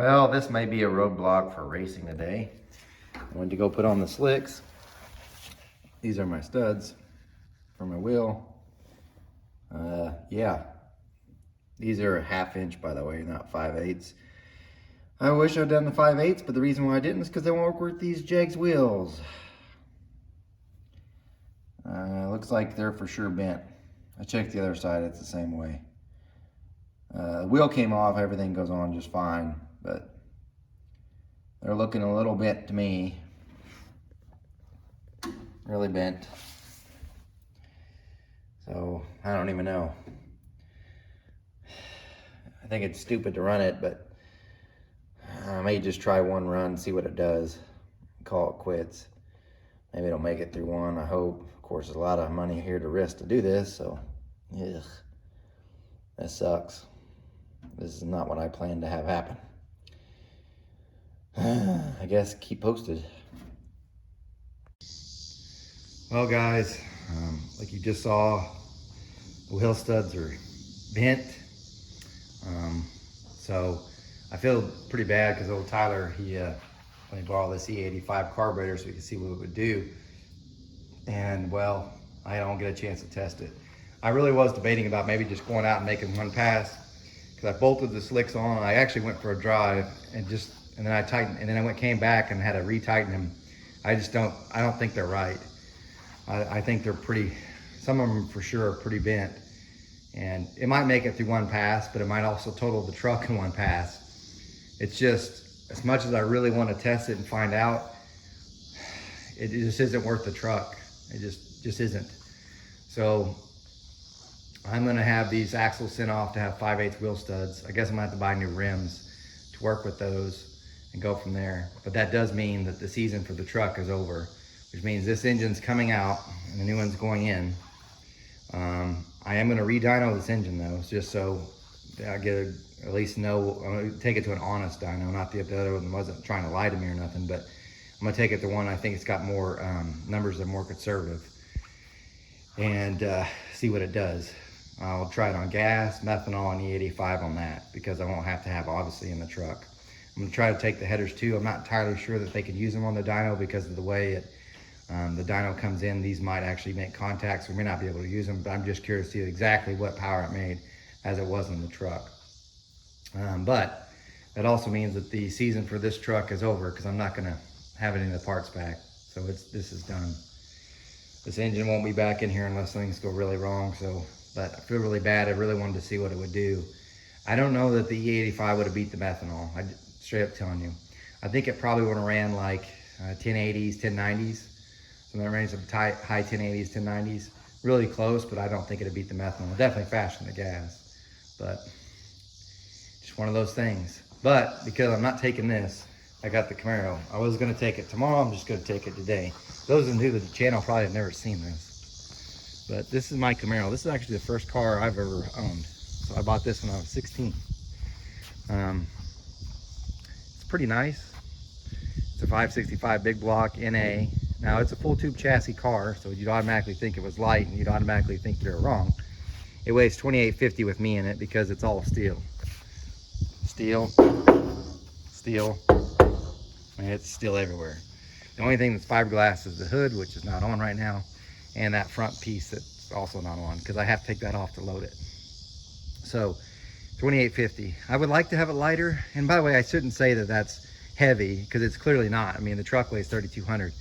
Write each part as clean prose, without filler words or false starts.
Well, this may be a roadblock for racing today. I went to go put on the slicks. These are my studs for my wheel. Yeah, these are a 1/2 inch, by the way, not 5/8. I wish I'd done the 5/8, but the reason why I didn't is because they won't work with these Jegs wheels. Looks like they're for sure bent. I checked the other side, it's the same way. The wheel came off, everything goes on just fine, but they're looking a little bent to me. Really bent. So, I don't even know. I think it's stupid to run it, but I may just try one run, see what it does, call it quits. Maybe it'll make it through one, I hope. Of course, there's a lot of money here to risk to do this, so, ugh. That sucks. This is not what I planned to have happen. I guess keep posted. Well, guys, like you just saw, the wheel studs are bent. So I feel pretty bad because old Tyler, he let me borrow this E85 carburetor so we could see what it would do. And well, I don't get a chance to test it. I really was debating about maybe just going out and making one pass, because I bolted the slicks on. I actually went for a drive and then I tightened, and then I came back and had to retighten them. I don't think they're right. I think they're some of them for sure are pretty bent. And it might make it through one pass, but it might also total the truck in one pass. It's just, as much as I really want to test it and find out, it just isn't worth the truck. It just isn't. So I'm gonna have these axles sent off to have 5/8 wheel studs. I guess I'm gonna have to buy new rims to work with those and go from there. But that does mean that the season for the truck is over, which means this engine's coming out and the new one's going in. I am gonna re-dyno this engine though, just so I get at least know, I'm gonna take it to an honest dyno, not the other one wasn't trying to lie to me or nothing, but I'm gonna take it to one I think it's got more numbers that are more conservative, and see what it does. I'll try it on gas, methanol, and E85 on that, because I won't have to have obviously in the truck. I'm gonna try to take the headers too. I'm not entirely sure that they can use them on the dyno because of the way the dyno comes in. These might actually make contact, so we may not be able to use them, but I'm just curious to see exactly what power it made as it was in the truck. But that also means that the season for this truck is over, because I'm not gonna have any of the parts back. So this is done. This engine won't be back in here unless things go really wrong. But I feel really bad. I really wanted to see what it would do. I don't know that the E85 would have beat the methanol. I straight up telling you. I think it probably would have ran like 1080s, 1090s. So that range of high 1080s, 1090s. Really close, but I don't think it'd beat the methanol. Definitely faster than the gas. But just one of those things. But because I'm not taking this, I got the Camaro. I was gonna take it tomorrow. I'm just gonna take it today. Those who new to the channel probably have never seen this. But this is my Camaro. This is actually the first car I've ever owned. So I bought this when I was 16. It's pretty nice. It's a 565 big block NA. Now it's a full tube chassis car, so you'd automatically think it was light and you'd automatically think you're wrong. It weighs 2850 with me in it because it's all steel. Steel, steel, and it's steel everywhere. The only thing that's fiberglass is the hood, which is not on right now, and that front piece that's also not on, because I have to take that off to load it. So 2850. I would like to have it lighter, and by the way, I shouldn't say that that's heavy, because it's clearly not. I mean, the truck weighs 3200,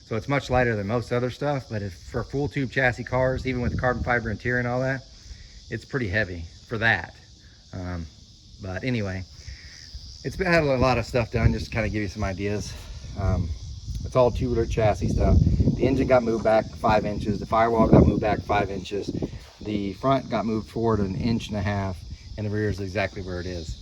so it's much lighter than most other stuff, but for full tube chassis cars, even with carbon fiber interior and all that, it's pretty heavy for that. But anyway, it's had a lot of stuff done just to kind of give you some ideas. It's all tubular chassis stuff. The engine got moved back 5 inches. The firewall got moved back 5 inches. The front got moved forward 1.5 inches, and the rear is exactly where it is.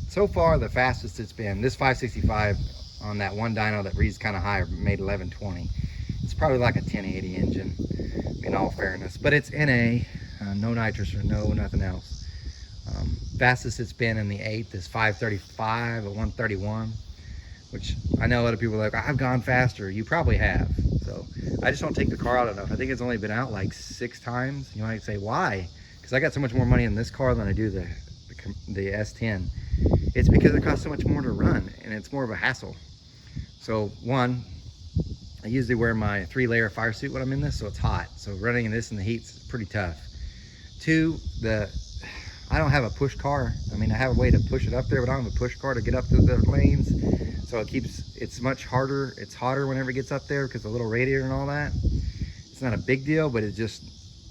So far, the fastest it's been, this 565 on that one dyno that reads kind of high made 1120. It's probably like a 1080 engine, in all fairness. But it's NA, no nitrous or nothing else. Fastest it's been in the 8th is 535 at 131, which I know other people are like, I've gone faster. You probably have. So I just don't take the car out enough. I think it's only been out like 6 times. You might say, why? Because I got so much more money in this car than I do the S10. It's because it costs so much more to run and it's more of a hassle. So one, I usually wear my 3-layer fire suit when I'm in this, so it's hot. So running in this in the heat is pretty tough. Two, I don't have a push car. I mean, I have a way to push it up there, but I don't have a push car to get up to the lanes. So it's much harder. It's hotter whenever it gets up there because the little radiator and all that. It's not a big deal, but it's just,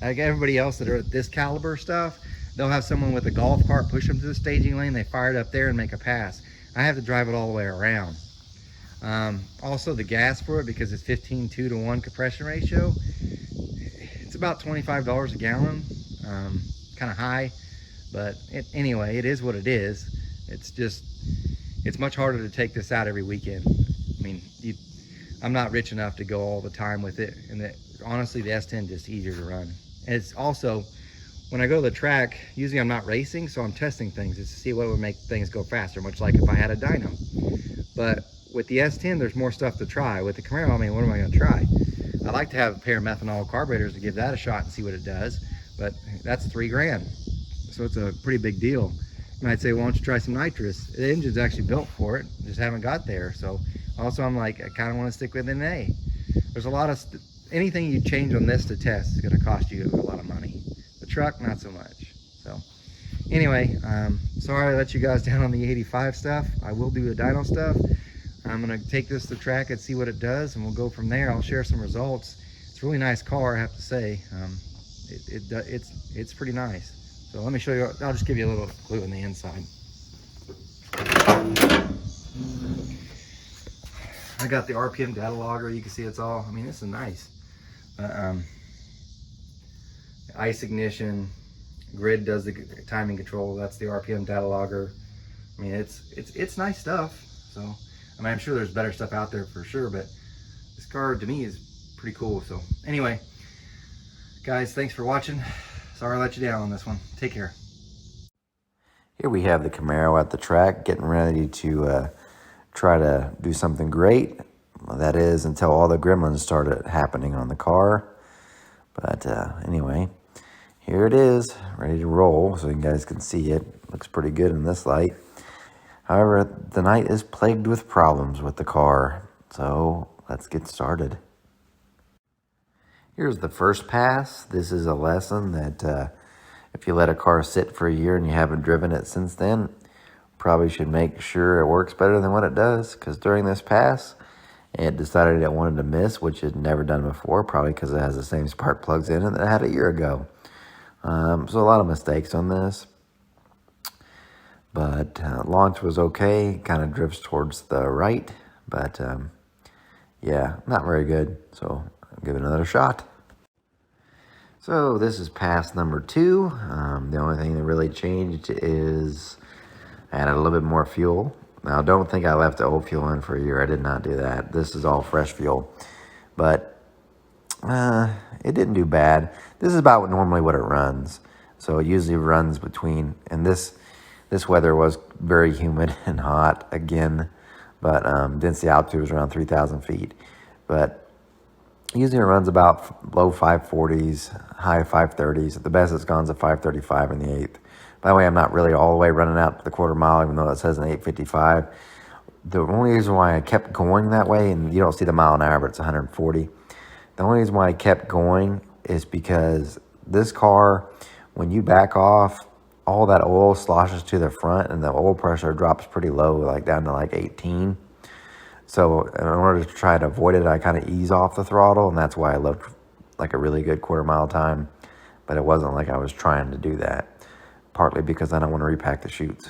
like everybody else that are at this caliber stuff, they'll have someone with a golf cart push them to the staging lane. They fire it up there and make a pass. I have to drive it all the way around. Also the gas for it, because it's 15:2-to-1 compression ratio, it's about $25 a gallon. Kind of high, but anyway, it is what it is. It's much harder to take this out every weekend. I mean, I'm not rich enough to go all the time with it, and honestly, the S10 is just easier to run. And it's also, when I go to the track, usually I'm not racing, so I'm testing things just to see what would make things go faster, much like if I had a dyno. But with the S10, there's more stuff to try. With the Camaro, I mean, what am I going to try? I like to have a pair of methanol carburetors to give that a shot and see what it does, but that's $3 grand. So it's a pretty big deal. You might say, well, why don't you try some nitrous? The engine's actually built for it, just haven't got there. So also I'm like, I kind of want to stick with an A. There's a lot of, anything you change on this to test is going to cost you a lot of money. The truck, not so much. So anyway, sorry I let you guys down on the 85 stuff. I will do the dyno stuff. I'm going to take this to track and see what it does, and we'll go from there. I'll share some results. It's a really nice car, I have to say. It's pretty nice. So let me show you. I'll just give you a little clue in the inside. I got the RPM data logger. You can see it's all, I mean, this is nice. Ice ignition, grid does the timing control. That's the RPM data logger. I mean, it's nice stuff. So, I mean, I'm sure there's better stuff out there for sure, but this car to me is pretty cool. So anyway, guys, thanks for watching. Sorry I let you down on this one. Take care. Here we have the Camaro at the track, getting ready to try to do something great. Well, that is until all the gremlins started happening on the car. But anyway, here it is, ready to roll so you guys can see it. Looks pretty good in this light. However, the night is plagued with problems with the car. So let's get started. Here's the first pass. This is a lesson that if you let a car sit for a year and you haven't driven it since then, probably should make sure it works better than what it does. Because during this pass, it decided it wanted to miss, which it had never done before, probably because it has the same spark plugs in it that it had a year ago. So a lot of mistakes on this. But launch was okay, kind of drifts towards the right. But yeah, not very good. So I'll give it another shot. So this is pass number 2. The only thing that really changed is I added a little bit more fuel. Now, don't think I left the old fuel in for a year. I did not do that. This is all fresh fuel. But it didn't do bad. This is about normally what it runs. So it usually runs between, and this weather was very humid and hot again. But density altitude was around 3,000 feet. But usually it runs about low 540s, high 530s. At the best it's gone to 535 in the 8th. By the way, I'm not really all the way running out to the quarter mile, even though it says an 855. The only reason why I kept going that way, and you don't see the mile an hour, but it's 140. The only reason why I kept going is because this car, when you back off, all that oil sloshes to the front, and the oil pressure drops pretty low, like down to like 18. So in order to try to avoid it, I kind of ease off the throttle, and that's why I left like a really good quarter mile time. But it wasn't like I was trying to do that. Partly because I don't want to repack the chutes.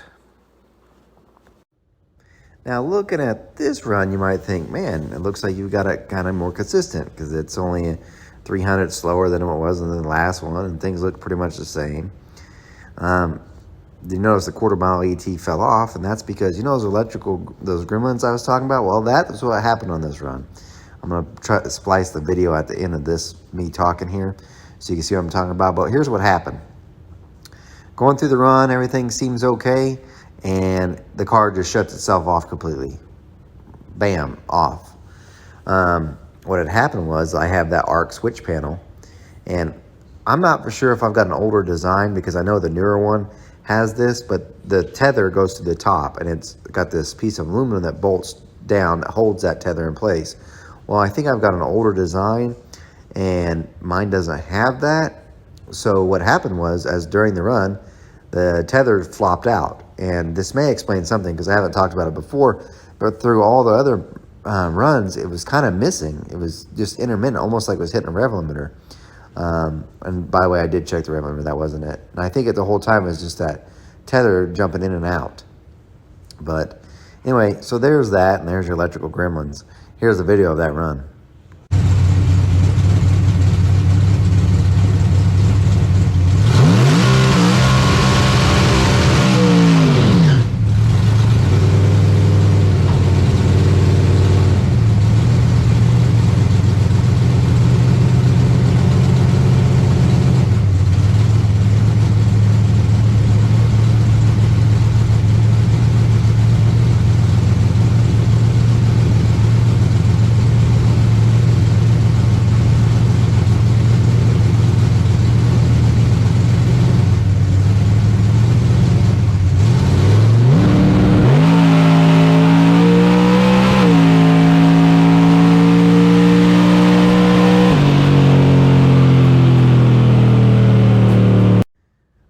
Now looking at this run, you might think, man, it looks like you got it kind of more consistent because it's only 300 slower than it was in the last one, and things look pretty much the same. You notice the quarter mile ET fell off, and that's because, you know, those gremlins I was talking about? Well, that was what happened on this run. I'm going to try to splice the video at the end of this, me talking here, so you can see what I'm talking about. But here's what happened. Going through the run, everything seems okay, and the car just shuts itself off completely. Bam, off. What had happened was I have that arc switch panel, and I'm not for sure if I've got an older design because I know the newer one has this, but the tether goes to the top, and it's got this piece of aluminum that bolts down that holds that tether in place. Well, I think I've got an older design, and mine doesn't have that. So what happened was, as during the run, the tether flopped out, and this may explain something because I haven't talked about it before, but through all the other runs, it was kind of missing. It was just intermittent, almost like it was hitting a rev limiter. And by the way, I did check the rev limiter, that wasn't it. And I think it the whole time was just that tether jumping in and out. But anyway, so there's that, and there's your electrical gremlins. Here's a video of that run.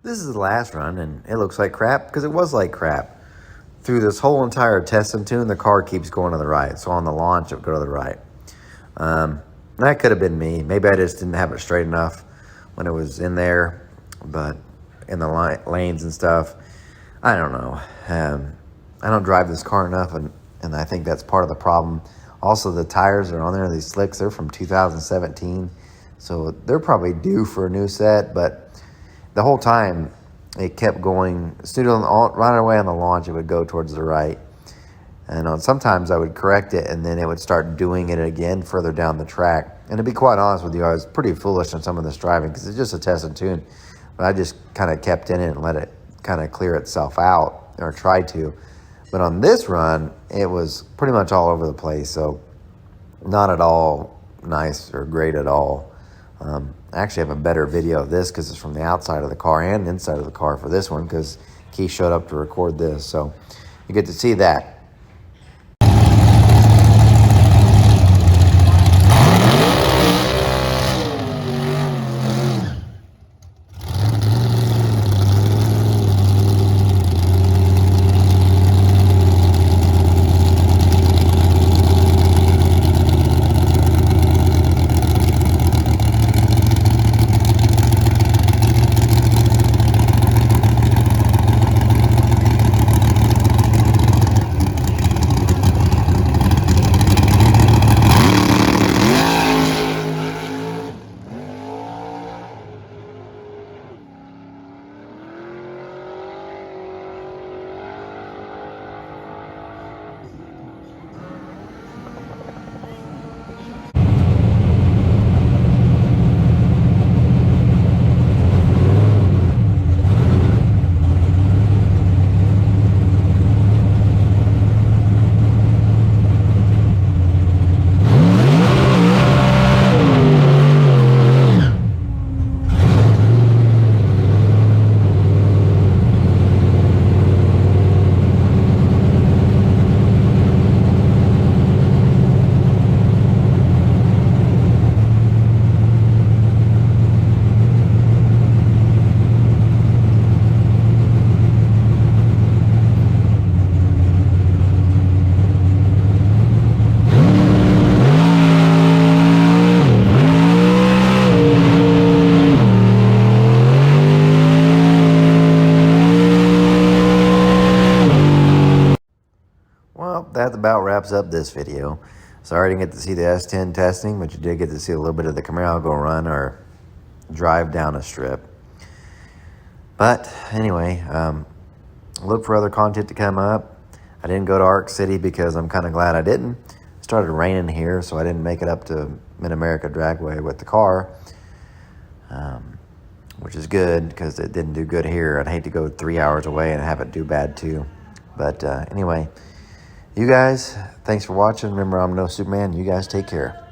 This is the last run, and it looks like crap because it was like crap. Through this whole entire test and tune, the car keeps going to the right. So on the launch, it would go to the right. That could have been me. Maybe I just didn't have it straight enough when it was in there, but in the lanes and stuff, I don't know. I don't drive this car enough, and I think that's part of the problem. Also, the tires are on there, these slicks, they're from 2017, so they're probably due for a new set, but the whole time it kept going, right away on the launch, it would go towards the right. And sometimes I would correct it, and then it would start doing it again further down the track. And to be quite honest with you, I was pretty foolish on some of this driving because it's just a test and tune. But I just kind of kept in it and let it kind of clear itself out, or tried to. But on this run, it was pretty much all over the place. So not at all nice or great at all. I actually have a better video of this because it's from the outside of the car and inside of the car for this one because Keith showed up to record this. So you get to see that. That about wraps up this video. Sorry I didn't get to see the S10 testing, but you did get to see a little bit of the Camaro go run or drive down a strip. But anyway, look for other content to come up. I didn't go to Arc City because I'm kind of glad I didn't. It started raining here, so I didn't make it up to Mid-America Dragway with the car, which is good because it didn't do good here. I'd hate to go 3 hours away and have it do bad too. But anyway, you guys, thanks for watching. Remember, I'm no Superman. You guys take care.